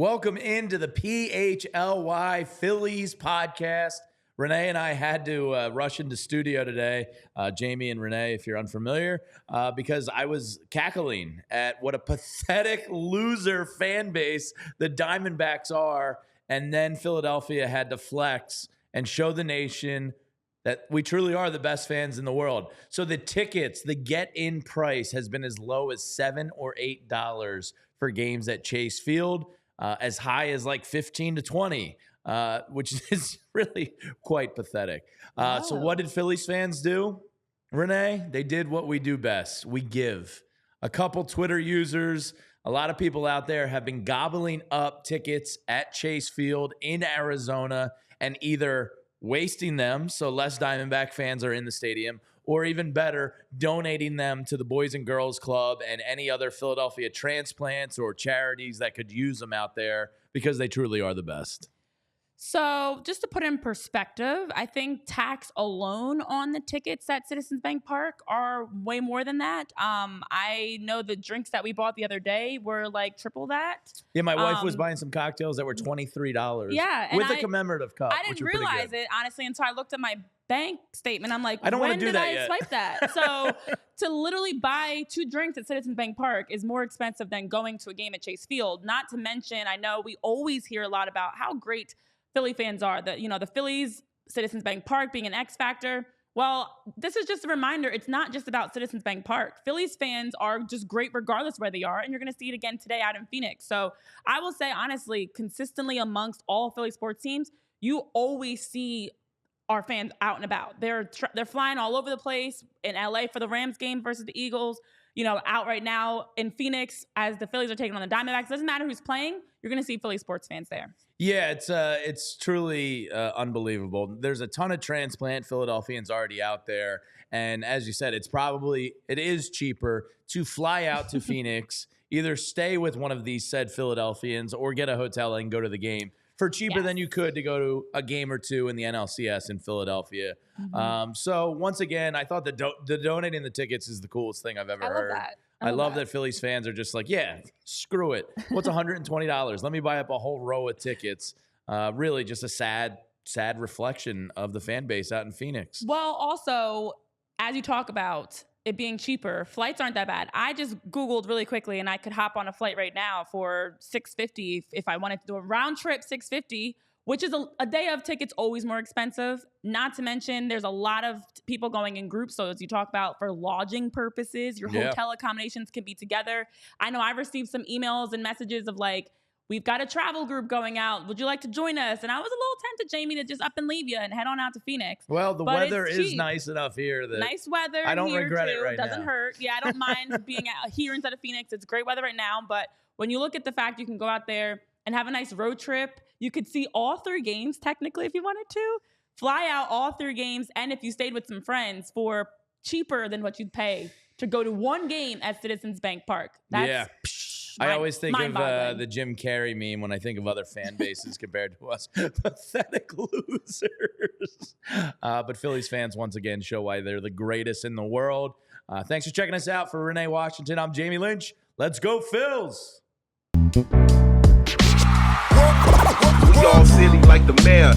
Welcome into the PHLY Phillies podcast. Renee and I had to rush into studio today, Jamie and Renee, if you're unfamiliar, because I was cackling at what a pathetic loser fan base the Diamondbacks are. And then Philadelphia had to flex and show the nation that we truly are the best fans in the world. So the tickets, the get-in price has been as low as $7 or $8 for games at Chase Field. As high as like 15 to 20, which is really quite pathetic. So what did Phillies fans do, Renee? They did what we do best. We give. A couple Twitter users, a lot of people out there have been gobbling up tickets at Chase Field in Arizona and either wasting them so less Diamondback fans are in the stadium, or even better, donating them to the Boys and Girls Club and any other Philadelphia transplants or charities that could use them out there because they truly are the best. So just to put in perspective, I think tax alone on the tickets at Citizens Bank Park are way more than that. I know the drinks that we bought the other day were like triple that. Yeah, my wife was buying some cocktails that were $23. Yeah, with a commemorative cup. I didn't realize it, honestly, until I looked at my bank statement. I'm like, I don't when want to do did that I yet. swipe that? So to literally buy 2 drinks at Citizens Bank Park is more expensive than going to a game at Chase Field. Not to mention, I know we always hear a lot about how great Philly fans are. The Phillies, Citizens Bank Park being an X factor. Well, this is just a reminder. It's not just about Citizens Bank Park. Phillies fans are just great regardless where they are, and you're going to see it again today out in Phoenix. So I will say, honestly, consistently amongst all Philly sports teams, you always see our fans out and about. They're flying all over the place in LA for the Rams game versus the Eagles. Out right now in Phoenix as the Phillies are taking on the Diamondbacks. Doesn't matter who's playing. You're going to see Philly sports fans there. Yeah, it's truly unbelievable. There's a ton of transplant Philadelphians already out there. And as you said, it is cheaper to fly out to Phoenix, either stay with one of these said Philadelphians or get a hotel and go to the game for cheaper than you could to go to a game or two in the NLCS in Philadelphia. Mm-hmm. So once again, I thought the donating the tickets is the coolest thing I've ever heard. I love that Phillies fans are just like, yeah, screw it. What's $120? Let me buy up a whole row of tickets. Really just a sad reflection of the fan base out in Phoenix. Well, also, as you talk about it being cheaper, flights aren't that bad. I just Googled really quickly, and I could hop on a flight right now for $650 if I wanted to do a round trip, $650, which is a day of tickets always more expensive. Not to mention, there's a lot of people going in groups. So as you talk about for lodging purposes, your hotel accommodations can be together. I know I've received some emails and messages of like, we've got a travel group going out. Would you like to join us? And I was a little tempted, Jamie, to just up and leave you and head on out to Phoenix. Well, the weather is nice enough here. Nice weather. I don't here regret too. it right now. Doesn't hurt. Yeah, I don't mind being here instead of Phoenix. It's great weather right now. But when you look at the fact you can go out there and have a nice road trip, you could see all 3 games technically if you wanted to. Fly out all 3 games. And if you stayed with some friends for cheaper than what you'd pay to go to one game at Citizens Bank Park. I always think of the Jim Carrey meme when I think of other fan bases compared to us. Pathetic losers. But Phillies fans, once again, show why they're the greatest in the world. Thanks for checking us out. For Renee Washington, I'm Jamie Lynch. Let's go, Phils. We all silly like the mayor.